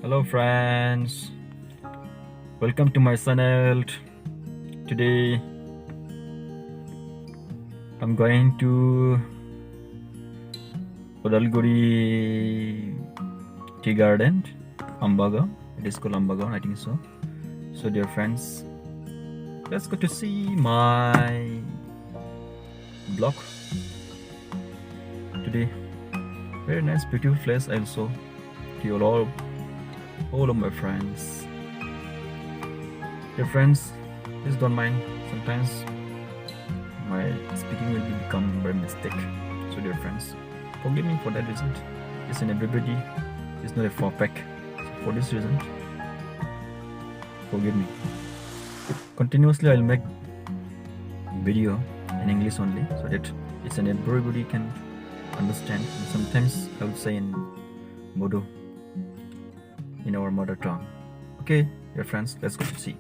Hello friends, welcome to my channel. Today I'm going to Udalguri Tea Garden, Ambaga. It is called Ambaga, I think so. So dear friends, let's go to see my blog today. Very nice, beautiful place. I'll show to you all of my friends. Dear friends, please don't mind. Sometimes my speaking will become very mistake. So dear friends, forgive me for that reason. Listen, everybody is not a perfect. So for this reason, forgive me. Continuously, I'll make video in English only, so that it's an everybody can understand. And sometimes I will say in Bodo, in our mother tongue. Okay, dear friends, let's go to see.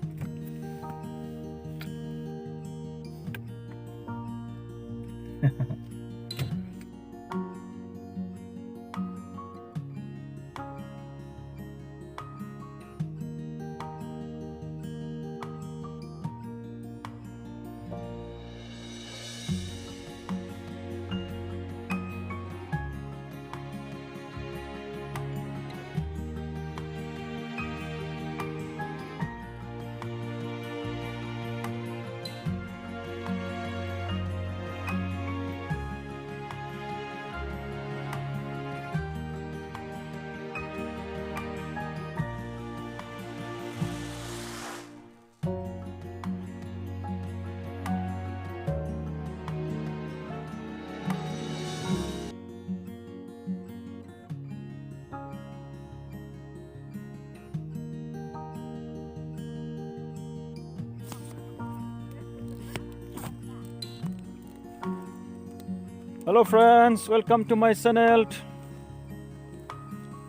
Hello friends, welcome to my channel.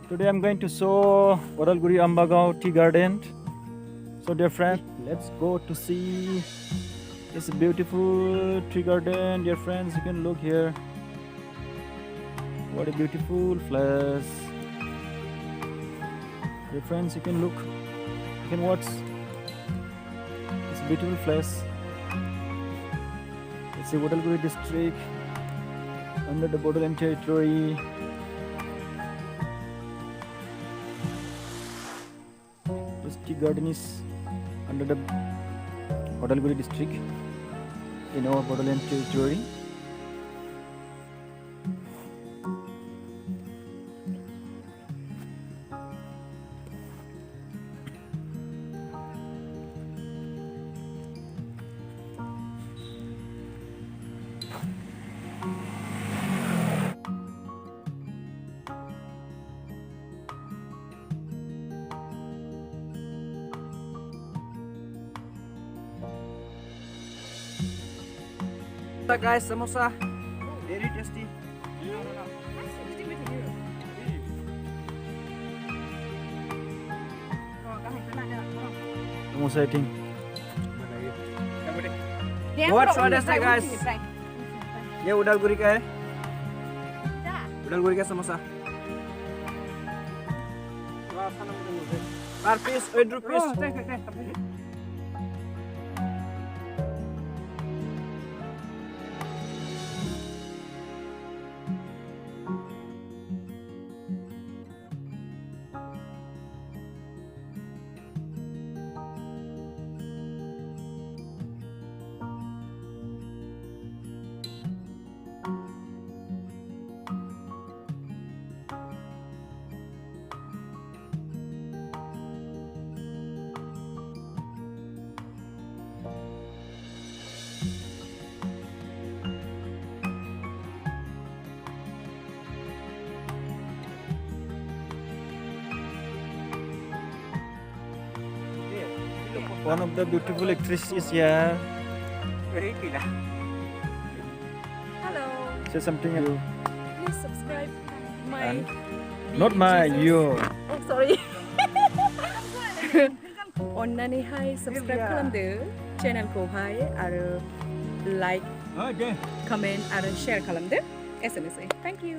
Today I'm going to show Udalguri Ambagao Tea Garden. So dear friends, let's go to see this beautiful tea garden. Dear friends, you can look here. What a beautiful place. Dear friends, you can look, you can watch. It's a beautiful place. It's a Udalguri district, under the Borderland territory. This tea garden is under the Udalguri district in our Borderland territory. Guys, samosa, very tasty. Samosa eating. बहुत स्वादिष्ट है guys. ये उदालगुरी का है. उदालगुरी का samosa. Per piece 8 rupees. One of the beautiful actresses is here. Hello, Say something. You. please subscribe my And Be not my, Jesus. you. Oh sorry. अन्नानैहाय subscribe खालामदो channelखौहाय आरो like, comment आरो share खालामदो एसेनोसै. Thank you.